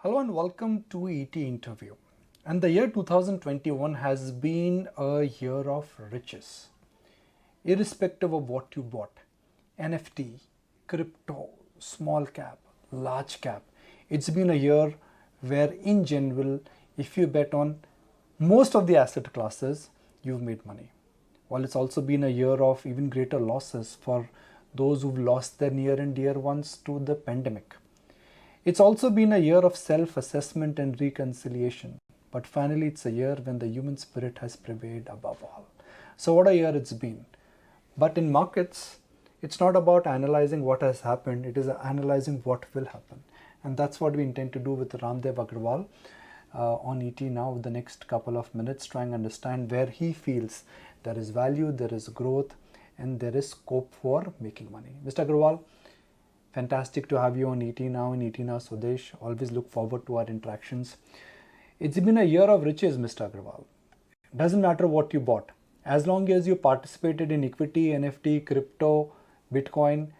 Hello and welcome to ET Interview. And the year 2021 has been a year of riches. Irrespective of what you bought, NFT, crypto, small cap, large cap, it's been a year where in general, if you bet on most of the asset classes, you've made money. While it's also been a year of even greater losses for those who've lost their near and dear ones to the pandemic. It's also been a year of self-assessment and reconciliation. But finally, it's a year when the human spirit has prevailed above all. So what a year it's been. But in markets, it's not about analyzing what has happened, it is analyzing what will happen. And that's what we intend to do with Ramdev Agrawal on ET now with the next couple of minutes, trying to understand where he feels there is value, there is growth, and there is scope for making money. Mr. Agrawal, fantastic to have you on ET Now and ET Now Swadesh. Always look forward to our interactions. It's been a year of riches, Mr. Agrawal. Doesn't matter what you bought. As long as you participated in equity, NFT, crypto, Bitcoin,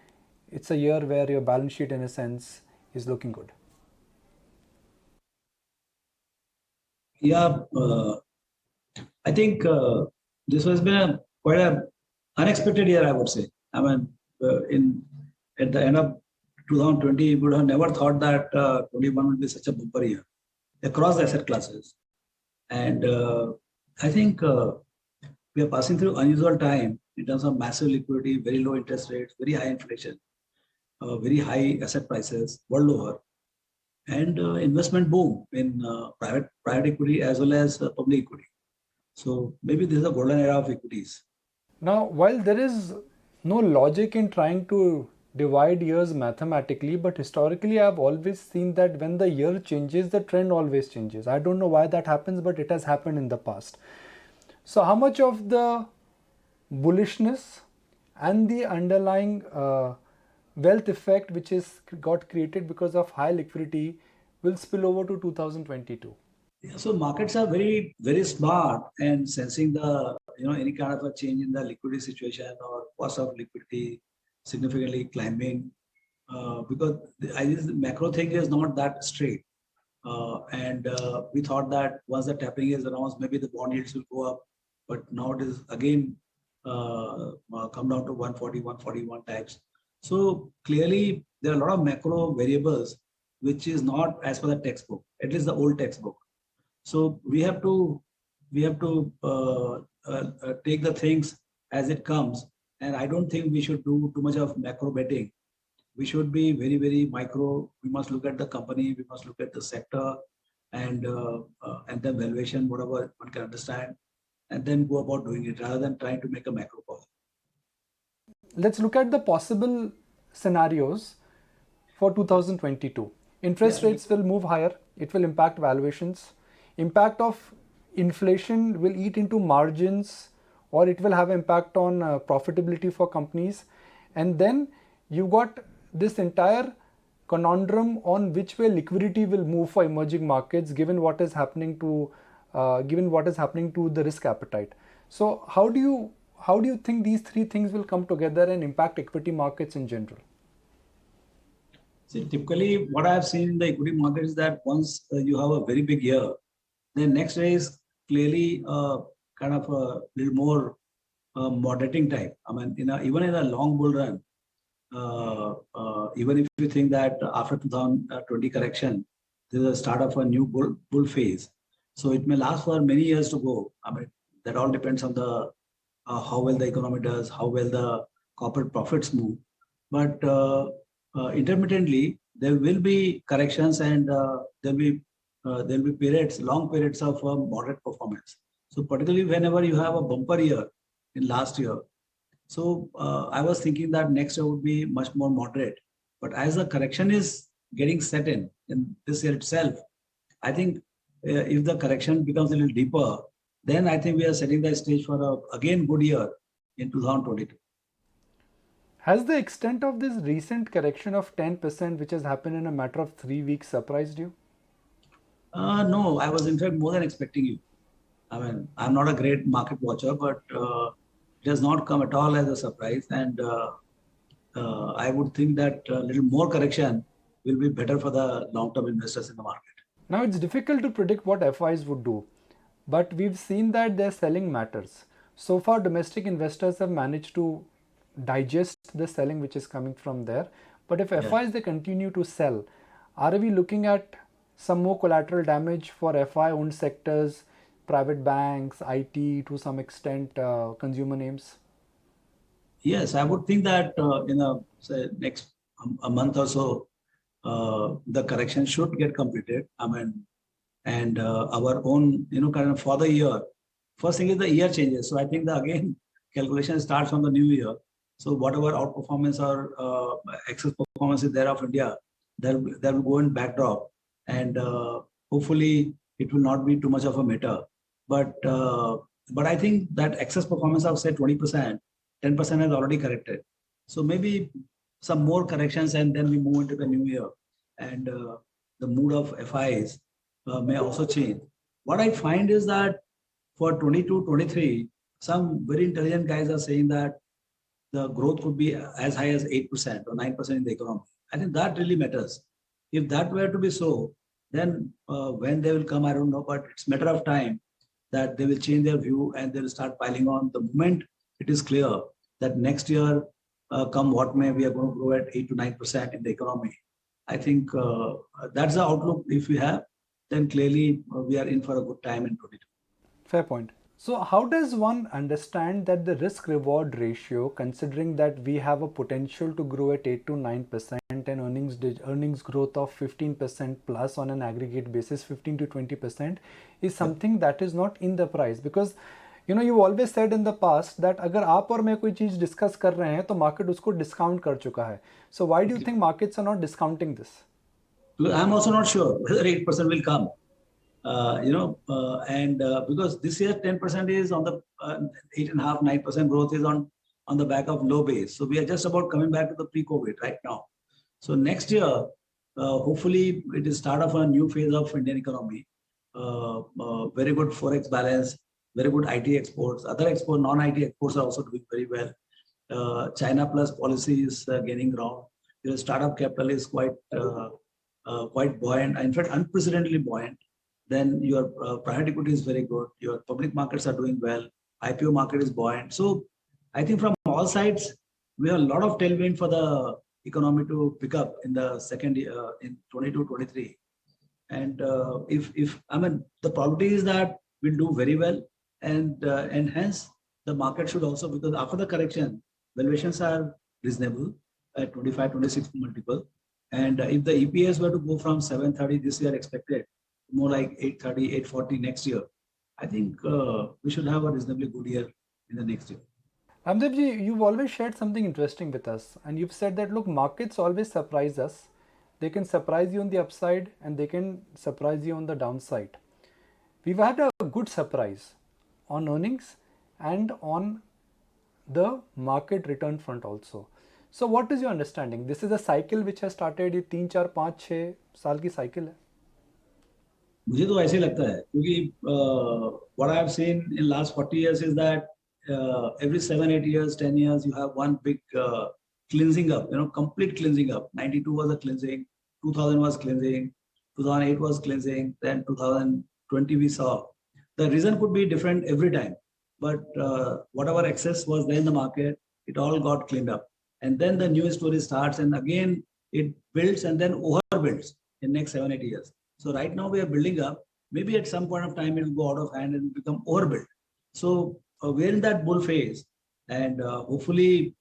it's a year where your balance sheet, in a sense, is looking good. Yeah, I think this has been quite an unexpected year, I would say. I mean, at the end of 2020, we would have never thought that 21 would be such a bumper year across the asset classes. And I think we are passing through unusual time in terms of massive liquidity, very low interest rates, very high inflation, very high asset prices world over, and investment boom in private equity as well as public equity. So maybe this is a golden era of equities. Now, while there is no logic in trying to divide years mathematically, but historically I've always seen that when the year changes, the trend always changes. I don't know why that happens, but it has happened in the past. So how much of the bullishness and the underlying wealth effect which is got created because of high liquidity will spill over to 2022? Yeah, so markets are very, very smart and sensing the any kind of a change in the liquidity situation or cost of liquidity significantly climbing because the macro thing is not that straight. And we thought that once the tapering is announced, maybe the bond yields will go up. But now it is again come down to 140, 141 types. So clearly there are a lot of macro variables which is not as per the textbook, at least the old textbook. So we have to take the things as it comes. And I don't think we should do too much of macro betting. We should be very, very micro. We must look at the company. We must look at the sector, and then valuation, whatever one can understand, and then go about doing it rather than trying to make a macro call. Let's look at the possible scenarios for 2022. Interest rates will move higher. It will impact valuations. Impact of inflation will eat into margins, or it will have impact on profitability for companies. And then you got this entire conundrum on which way liquidity will move for emerging markets given what is happening to the risk appetite. So how do you think these three things will come together and impact equity markets in general? See, typically what I have seen in the equity market is that once you have a very big year, then next day is clearly kind of a little more moderating type. I mean, even in a long bull run, even if you think that after 2020 correction, this is the start of a new bull phase. So it may last for many years to go. I mean, that all depends on the how well the economy does, how well the corporate profits move. But intermittently, there will be corrections and there'll be periods, long periods of moderate performance. So particularly whenever you have a bumper year in last year, so I was thinking that next year would be much more moderate. But as the correction is getting set in this year itself, I think if the correction becomes a little deeper, then I think we are setting the stage for a again good year in 2022. Has the extent of this recent correction of 10%, which has happened in a matter of 3 weeks, surprised you? No, I was in fact more than expecting you. I mean, I'm not a great market watcher, but it has not come at all as a surprise. And I would think that a little more correction will be better for the long-term investors in the market. Now it's difficult to predict what FIs would do, but we've seen that their selling matters. So far, domestic investors have managed to digest the selling which is coming from there. But if Yeah. FIs they continue to sell, are we looking at some more collateral damage for FI owned sectors, private banks, IT, to some extent, consumer names? Yes, I would think that in a say next a month or so, the correction should get completed. I mean, and our own, kind of for the year. First thing is the year changes. So I think the again calculation starts from the new year. So whatever outperformance or excess performance is there of India, that will go in backdrop, and hopefully it will not be too much of a matter. But I think that excess performance of say 20%, 10% has already corrected. So maybe some more corrections, and then we move into the new year, and the mood of FIs may also change. What I find is that for 22, 23, some very intelligent guys are saying that the growth could be as high as 8% or 9% in the economy. I think that really matters. If that were to be so, then when they will come, I don't know, but it's a matter of time that they will change their view and they will start piling on. The moment it is clear that next year, come what may, we are going to grow at 8 to 9% in the economy. I think that's the outlook. If we have, then clearly we are in for a good time in 22. Fair point. So, how does one understand that the risk reward ratio, considering that we have a potential to grow at 8 to 9% and earnings growth of 15% plus on an aggregate basis, 15 to 20%, is something that is not in the price? Because you always said in the past that अगर आप और मैं कोई चीज़ discuss कर रहे हैं तो market उसको डिस्काउंट कर चुका है. So why do you think markets are not discounting this? I'm also not sure whether 8% will come. And because this year 10% is on the 8.5%, 9% growth is on the back of low base. So we are just about coming back to the pre-COVID right now. So next year, hopefully it is start of a new phase of Indian economy. Very good forex balance, very good IT exports. Other export, non-IT exports are also doing very well. China plus policy is gaining ground. Your startup capital is quite buoyant. In fact, unprecedentedly buoyant. Then your private equity is very good. Your public markets are doing well. IPO market is buoyant. So I think from all sides, we have a lot of tailwind for the economy to pick up in the second year in 22, 23. And if I mean, the probability is that we'll do very well, and hence the market should also, because after the correction, valuations are reasonable at 25, 26 multiple. And if the EPS were to go from 730 this year expected, more like 830, 840 next year, I think we should have a reasonably good year in the next year. Ramdevji, you've always shared something interesting with us, and you've said that look, markets always surprise us. They can surprise you on the upside and they can surprise you on the downside. We've had a good surprise on earnings and on the market return front also. So what is your understanding? This is a cycle which has started, ये 3, 4, 5, 6 साल की cycle है. मुझे तो ऐसे ही लगता है क्योंकि what I have seen in last 40 years is that every 7, 8 years, 10 years, you have one big cleansing up, complete cleansing up. 92 was a cleansing, 2000 was cleansing, 2008 was cleansing, then 2020 we saw. The reason could be different every time, but whatever excess was there in the market, it all got cleaned up. And then the new story starts, and again it builds and then overbuilds in next 7, 8 years. So right now we are building up. Maybe at some point of time it will go out of hand and become overbuilt. So we're in that bull phase, and hopefully,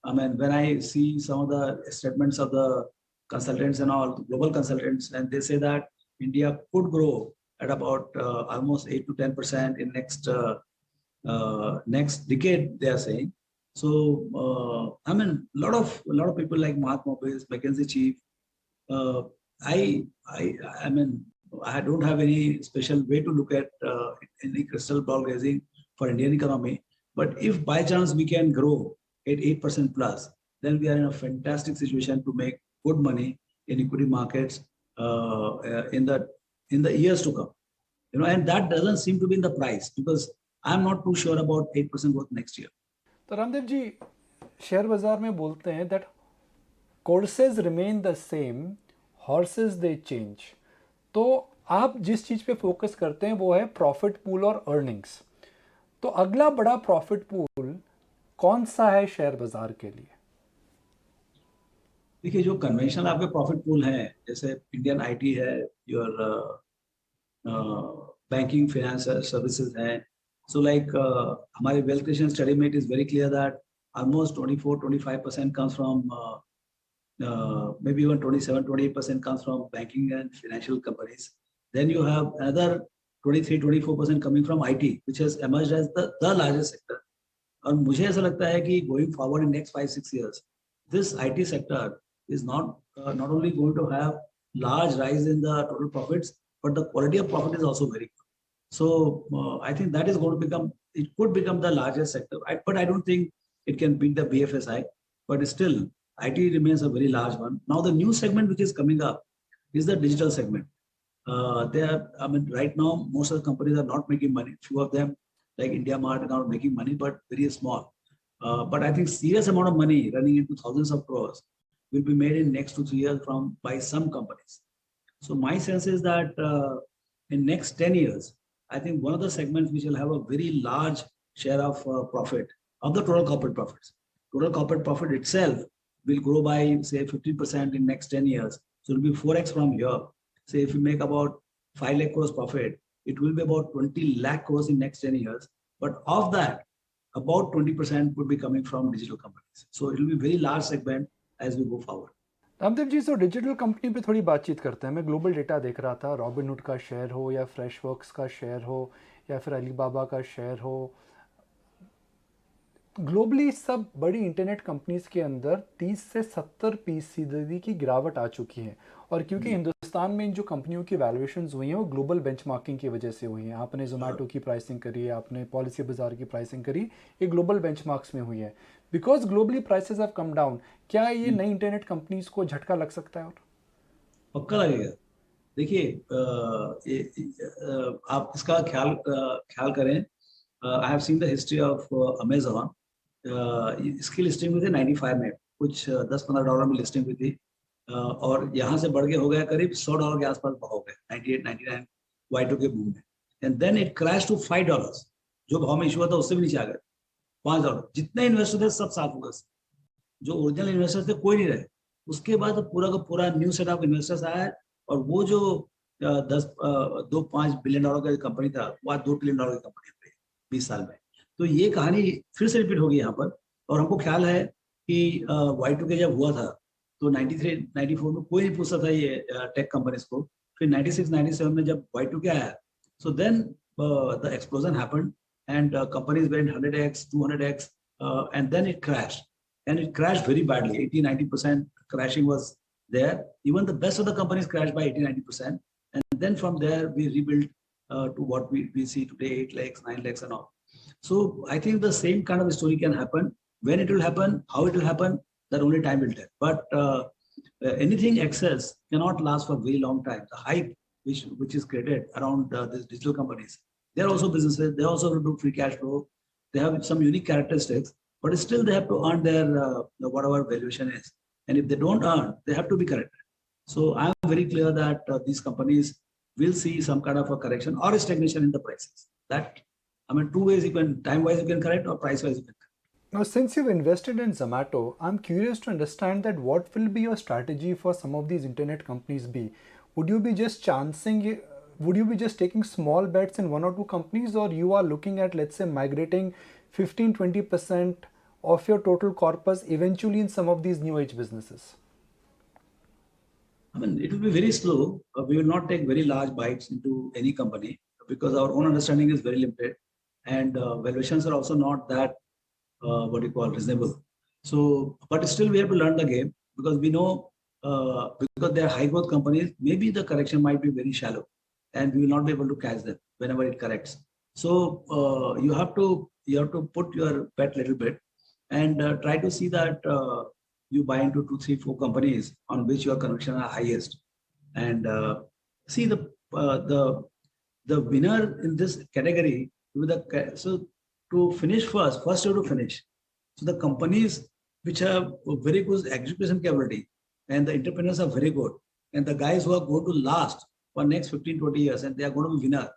I mean, when I see some of the statements of the consultants and all, global consultants, and they say that India could grow at about almost 8 to 10% in next decade, they are saying. So I mean, a lot of people like Mark Mopes, McKinsey chief. I mean, I don't have any special way to look at any crystal ball gazing for Indian economy. But if by chance we can grow at 8% plus, then we are in a fantastic situation to make good money in equity markets in the years to come. And that doesn't seem to be in the price, because I'm not too sure about 8% growth next year. तो Ramdev ji, share बाजार में बोलते हैं that courses remain the same, horses they change. तो आप जिस चीज़ पे focus करते हैं वो है प्रॉफिट पूल और अर्निंग्स। तो अगला बड़ा प्रॉफिट पूल कौन सा है शेयर बाजार के लिए? देखिए, जो कन्वेंशनल आपके प्रॉफिट पूल हैं, जैसे इंडियन आईटी है, योर बैंकिंग फाइनेंस सर्विसेज हैं। सो लाइक हमारे वेल्थ क्रिएशन स्टडी में it is very clear that almost 24-25% comes from maybe even 27-28% comes from banking and financial companies. Then you have another 23-24% coming from IT, which has emerged as the largest sector. और मुझे ऐसा लगता है कि going forward in next 5-6 years, this IT sector is not only going to have large rise in the total profits, but the quality of profit is also very good. So I think that is going to become, it could become the largest sector. But I don't think it can beat the BFSI. But still, IT remains a very large one. Now the new segment which is coming up is the digital segment. I mean, right now most of the companies are not making money. Few of them, like India Mart, are not making money, but very small. But I think serious amount of money, running into thousands of crores, will be made in next 2-3 years from by some companies. So my sense is that in next 10 years, I think one of the segments which will have a very large share of profit of the total corporate profits. Total corporate profit itself will grow by say 50% in next 10 years. So it will be 4x from here. Say if you make about 5 lakh crores profit, it will be about 20 lakh crores in next 10 years. But of that, about 20% would be coming from digital companies. So it will be very large segment as we go forward. Ramdev ji, तो digital company पे थोड़ी बातचीत करते हैं। मैं global data देख रहा था, रॉबिनहुड का शेयर हो या फ्रेशवर्क्स का शेयर हो या फिर अलीबाबा का शेयर हो, ग्लोबली सब बड़ी इंटरनेट कंपनीज के अंदर 30 से 70% की गिरावट आ चुकी है। और क्योंकि हिंदुस्तान में इन जो कंपनियों की वैल्यूएशंस हुई हैं वो ग्लोबल बेंचमार्किंग की वजह से हुई हैं। आपने जोमेटो की प्राइसिंग करी है, आपने पॉलिसी बाजार की प्राइसिंग करी, ये ग्लोबल बेंचमार्क्स में हुई है। Because globally prices have come down, क्या ये नई इंटरनेट कंपनीज को झटका लग सकता है? और पक्का लगेगा। देखिए, आप इसका ख्याल करें। I have seen the history of Amazon. इसकी लिस्टिंग हुई थी 95 में, कुछ $10-15 में लिस्टिंग हुई थी। और यहाँ से बढ़ के हो गया करीब $100 के आसपास हो गए 98-99 Y2 के बूम में। And then it crash to $5। जो भाव में इशू हुआ था उससे भी नीचे आ गए $5। जितने इन्वेस्टर थे सब साथ हो गए, जो ओरिजिनल इन्वेस्टर थे कोई नहीं रहे। उसके बाद पूरा का पूरा न्यू सेट ऑफ इन्वेस्टर्स आया, और वो जो 2-5 बिलियन डॉलर का कंपनी था वो आज $2 ट्रिलियन की कंपनी हो गई 20 साल में। तो ये कहानी फिर से रिपीट होगी यहाँ पर। और हमको ख्याल है कि Y2K जब हुआ था तो 93-94 में कोई नहीं पूछता था ये टेक कंपनीज को। फिर 96-97 में जब Y2K आया, so then the explosion happened and companies went 100x 200x and then it crashed, and it crashed very badly. 80-90% crashing was there. Even the best of the companies crashed by 80-90%. And then from there, we rebuilt to what we see today, 8 lakhs, 9 lakhs and all. So I think the same kind of story can happen. When it will happen, how it will happen, that only time will tell. But anything excess cannot last for a very long time. The hype which is created around these digital companies, they are also businesses. They also do free cash flow. They have some unique characteristics. But still they have to earn their whatever valuation is. And if they don't earn, they have to be corrected. So I'm very clear that these companies will see some kind of a correction or a stagnation in the prices. That, I mean, two ways you can, time-wise you can correct or price-wise you can correct. Now, since you've invested in Zomato, I'm curious to understand that what will be your strategy for some of these internet companies be? Would you be just chancing, would you be just taking small bets in one or two companies, or you are looking at, let's say, migrating 15-20% of your total corpus eventually in some of these new age businesses? I mean, it will be very slow. We will not take very large bites into any company because our own understanding is very limited, and valuations are also not that what you call reasonable. So, but still we have to learn the game, because we know because they are high growth companies, maybe the correction might be very shallow and we will not be able to catch them whenever it corrects. So you have to put your bet a little bit and try to see that you buy into 2, 3, 4 companies on which your conviction are highest, and see the winner in this category. So to finish first you have to finish. So the companies which have very good execution capability and the entrepreneurs are very good, and the guys who are going to last for next 15, 20 years, and they are going to be winner.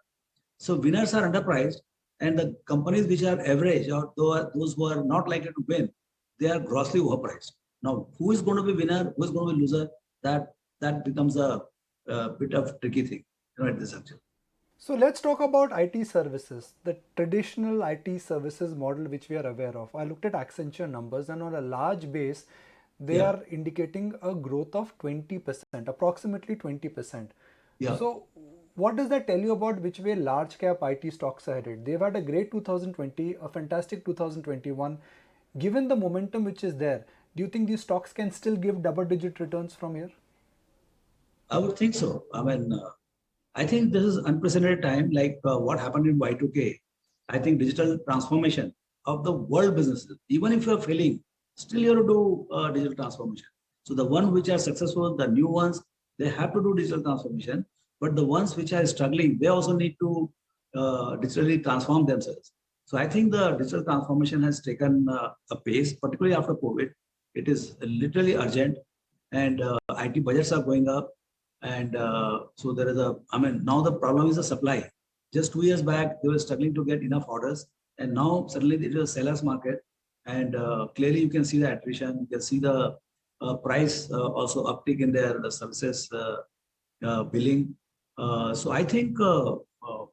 So winners are underpriced, and the companies which are average or those who are not likely to win, they are grossly overpriced. Now, who is going to be winner? Who is going to be loser? That becomes a bit of tricky thing, at this juncture. So let's talk about IT services, the traditional IT services model which we are aware of. I looked at Accenture numbers, and on a large base, they Yeah. are indicating a growth of 20%, approximately 20%. Yeah. So what does that tell you about which way large cap IT stocks are headed? They've had a great 2020, a fantastic 2021. Given the momentum which is there, do you think these stocks can still give double digit returns from here? I would think so. I mean, I think this is unprecedented time, like what happened in Y2K. I think digital transformation of the world businesses, even if you're failing, still you have to do digital transformation. So the ones which are successful, the new ones, they have to do digital transformation. But the ones which are struggling, they also need to digitally transform themselves. So I think the digital transformation has taken a pace, particularly after COVID. It is literally urgent, and IT budgets are going up. And so there is now the problem is the supply. Just 2 years back, they were struggling to get enough orders. And now suddenly it is a seller's market. And clearly you can see the attrition, you can see the price also uptick in their services billing. So I think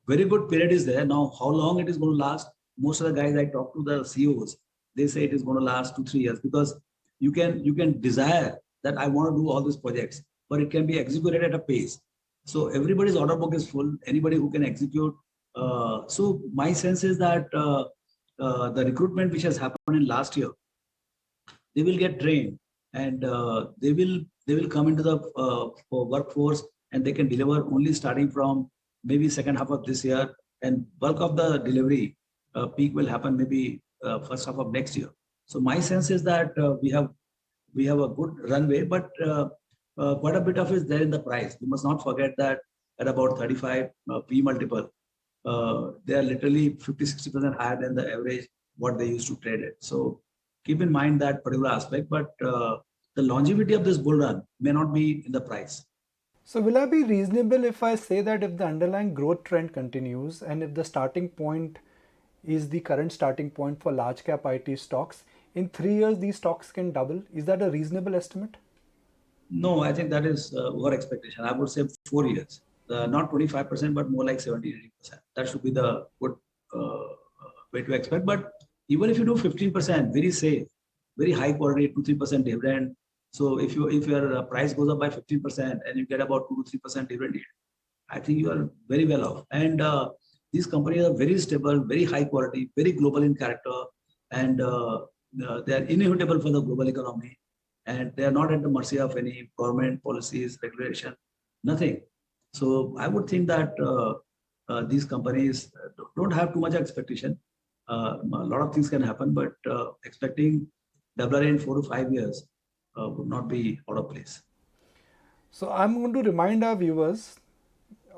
very good period is there. Now, how long it is going to last? Most of the guys I talk to, the CEOs, they say it is going to last 2-3 years, because you can desire that I want to do all these projects, but it can be executed at a pace. So everybody's order book is full. Anybody who can execute. So my sense is that the recruitment which has happened in last year, they will get trained, and they will come into the workforce, and they can deliver only starting from maybe second half of this year, and bulk of the delivery peak will happen maybe first half of next year. So my sense is that we have a good runway, but quite a bit of it is there in the price. We must not forget that at about 35 P multiple, they are literally 50-60% higher than the average what they used to trade it. So keep in mind that particular aspect, but the longevity of this bull run may not be in the price. So will I be reasonable if I say that if the underlying growth trend continues and if the starting point is the current starting point for large cap IT stocks, in 3 years these stocks can double? Is that a reasonable estimate? No, I think that is over expectation. I would say 4 years, not 25%, but more like 70-80%. That should be the good way to expect. But even if you do 15%, very safe, very high quality, 2-3% dividend. So if your price goes up by 15% and you get about 2-3% dividend, I think you are very well off. And these companies are very stable, very high quality, very global in character, and they are inevitable for the global economy. And they are not at the mercy of any government policies, regulation, nothing. So I would think that these companies don't have too much expectation. A lot of things can happen, but expecting double in 4 to 5 years would not be out of place. So I'm going to remind our viewers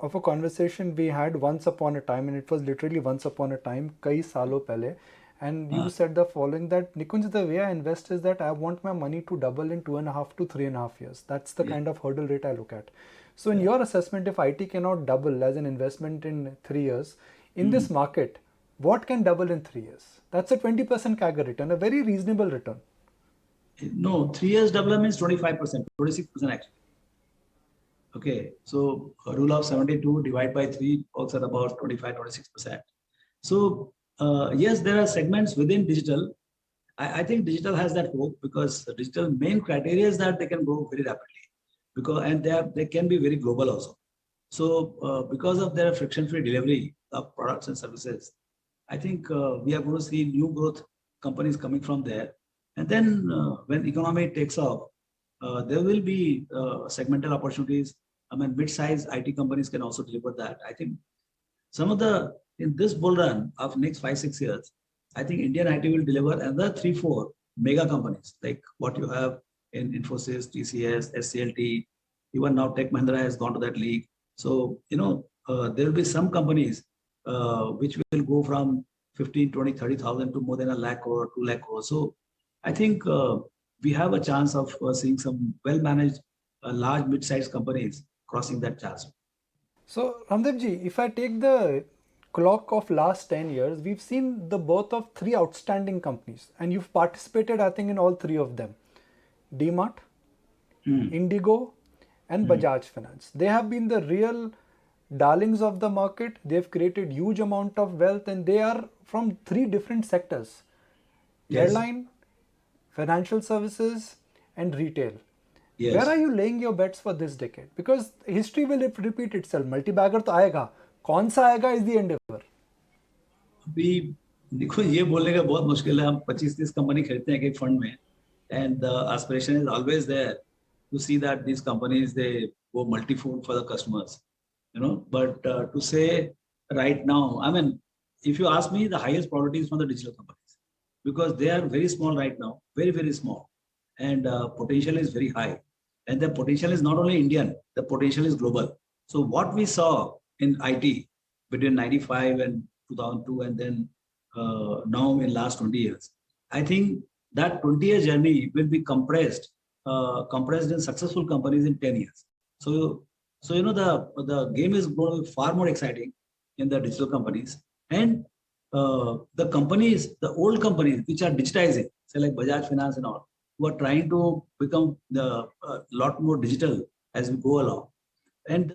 of a conversation we had once upon a time, and it was literally once upon a time, kai saalo pehle. And you said the following, that Nikunj, the way I invest is that I want my money to double in 2.5 to 3.5 years. That's the kind of hurdle rate I look at. So in your assessment, if IT cannot double as an investment in 3 years, in this market, what can double in 3 years? That's a 20% CAGR return, a very reasonable return. No, 3 years double means 25%, 26% actually. Okay, so rule of 72 divided by 3 works at about 25-26%. So yes, there are segments within digital. I think digital has that hope, because the digital main criteria is that they can grow very rapidly, and they can be very global also. So because of their friction-free delivery of products and services, I think we are going to see new growth companies coming from there. And then when economy takes off, there will be segmental opportunities. I mean, mid-sized IT companies can also deliver that. I think in this bull run of next 5-6 years, I think Indian IT will deliver another 3-4 mega companies like what you have in Infosys, TCS, SCLT. Even now Tech Mahindra has gone to that league. So, there will be some companies which will go from 15, 20, 30,000 to more than 1 lakh or 2 lakh crore. So I think we have a chance of seeing some well-managed, large mid-sized companies crossing that chasm. So, Ramdev ji, if I take the clock of last 10 years, we've seen the birth of three outstanding companies, and you've participated, I think, in all three of them. DMart, Hmm. Indigo, and Bajaj Finance. They have been the real darlings of the market. They've created huge amount of wealth, and they are from three different sectors: Yes. airline, financial services, and retail. Yes. Where are you laying your bets for this decade? Because history will repeat itself. Multi-bagger तो आएगा. कौन सा आएगा is the endeavor. अभी देखो ये बोलने का बहुत मुश्किल है. हम 25-30 कंपनी खरीदते हैं एक फंड में, and the aspiration is always there to see that these companies they go multi-fold for the customers, you know. But to say right now, I mean, if you ask me, the highest priority is from the digital companies because they are very small right now, very small, and potential is very high, and the potential is not only Indian, the potential is global. So what we saw in IT between 95 and 2002, and then now in last 20 years, I think that 20-year journey will be compressed in successful companies in 10 years. So you know the game is going to be far more exciting in the digital companies, and the companies, the old companies which are digitizing, say like Bajaj Finance and all, who are trying to become the lot more digital as we go along. And